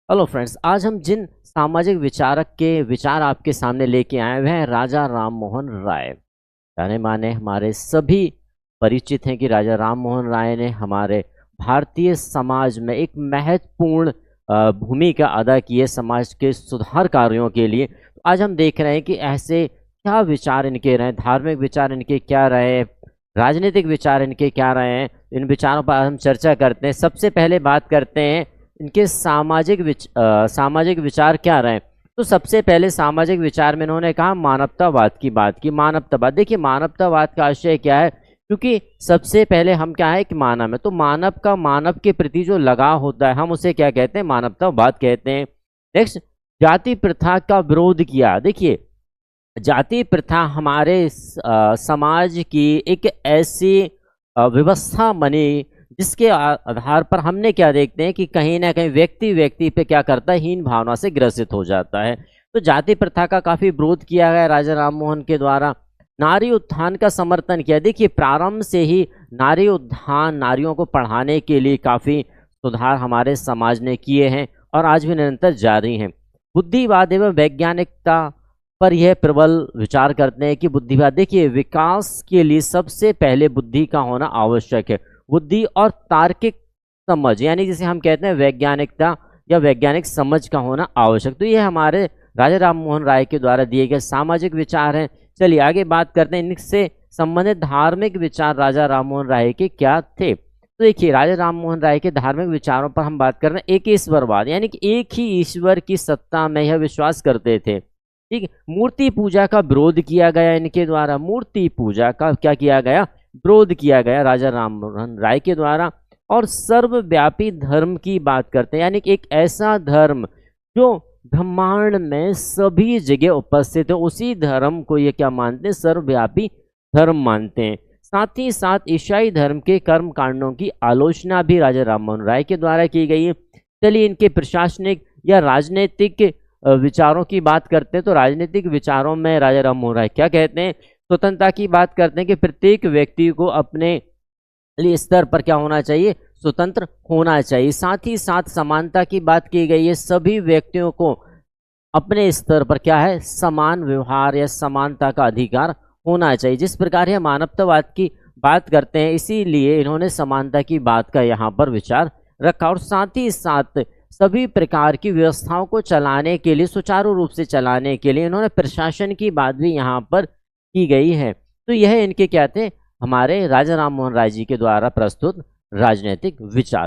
Hello friends, आज हम जिन सामाजिक विचारक के विचार आपके सामने लेके आए हुए हैं राजा राम मोहन राय। जाने माने हमारे सभी परिचित हैं कि राजा राम मोहन राय ने हमारे भारतीय समाज में एक महत्वपूर्ण भूमिका अदा की है समाज के सुधार कार्यों के लिए। तो आज हम देख रहे हैं कि ऐसे क्या विचार इनके रहे, धार्मिक विचार इनके क्या रहे, राजनीतिक विचार इनके क्या रहे हैं। इन विचारों पर हम चर्चा करते हैं। सबसे पहले बात करते हैं इनके सामाजिक विचार क्या रहे। तो सबसे पहले सामाजिक विचार में इन्होंने कहा मानवतावाद की बात की। मानवतावाद, देखिए मानवतावाद का आशय क्या है, क्योंकि सबसे पहले हम क्या है कि मानव है, तो मानव का मानव के प्रति जो लगाव होता है हम उसे क्या कहते हैं, मानवतावाद कहते हैं। नेक्स्ट, जाति प्रथा का विरोध किया। देखिए जाति प्रथा हमारे समाज की एक ऐसी व्यवस्था बनी जिसके आधार पर हमने क्या देखते हैं कि कहीं ना कहीं व्यक्ति व्यक्ति पे क्या करता है, हीन भावना से ग्रसित हो जाता है। तो जाति प्रथा का काफी विरोध किया गया राजा राम मोहन के द्वारा। नारी उत्थान का समर्थन किया। देखिए प्रारंभ से ही नारी उत्थान, नारियों को पढ़ाने के लिए काफी सुधार हमारे समाज ने किए हैं और आज भी निरंतर जारी हैं। बुद्धिवाद एवं वैज्ञानिकता पर यह प्रबल विचार करते हैं कि बुद्धिवाद, देखिए विकास के लिए सबसे पहले बुद्धि का होना आवश्यक है। बुद्धि और तार्किक समझ, यानी जिसे हम कहते हैं वैज्ञानिकता या वैज्ञानिक समझ का होना आवश्यक। तो ये हमारे राजा राम मोहन राय के द्वारा दिए गए सामाजिक विचार हैं। चलिए आगे बात करते हैं इनसे संबंधित धार्मिक विचार राजा राम मोहन राय के क्या थे। तो देखिए राजा राम मोहन राय के धार्मिक विचारों पर हम बात कर रहे हैं। एक ईश्वरवाद, यानी कि एक ही ईश्वर की सत्ता में यह विश्वास करते थे। ठीक है। मूर्ति पूजा का विरोध किया गया इनके द्वारा। मूर्ति पूजा का क्या किया गया, विरोध किया गया राजा राम मोहन राय के द्वारा। और सर्वव्यापी धर्म की बात करते हैं, यानी कि एक ऐसा धर्म जो ब्रह्मांड में सभी जगह उपस्थित है, उसी धर्म को ये क्या मानते हैं, सर्वव्यापी धर्म मानते हैं। साथ ही साथ ईसाई धर्म के कर्म कांडों की आलोचना भी राजा राम मोहन राय के द्वारा की गई है। चलिए इनके प्रशासनिक या राजनीतिक विचारों की बात करते हैं। तो राजनीतिक विचारों में राजा राम मोहन राय क्या कहते हैं, स्वतंत्रता की बात करते हैं कि प्रत्येक व्यक्ति को अपने लिए स्तर पर क्या होना चाहिए, स्वतंत्र होना चाहिए। साथ ही साथ समानता की बात की गई है, सभी व्यक्तियों को अपने स्तर पर क्या है, समान व्यवहार या समानता का अधिकार होना चाहिए। जिस प्रकार यह मानवतावाद की बात करते हैं, इसीलिए इन्होंने समानता की बात का यहाँ पर विचार रखा। और साथ ही साथ सभी प्रकार की व्यवस्थाओं को चलाने के लिए, सुचारू रूप से चलाने के लिए इन्होंने प्रशासन की बात भी यहाँ पर की गई है। तो यह इनके क्या थे, हमारे राजा राम मोहन राय जी के द्वारा प्रस्तुत राजनीतिक विचार।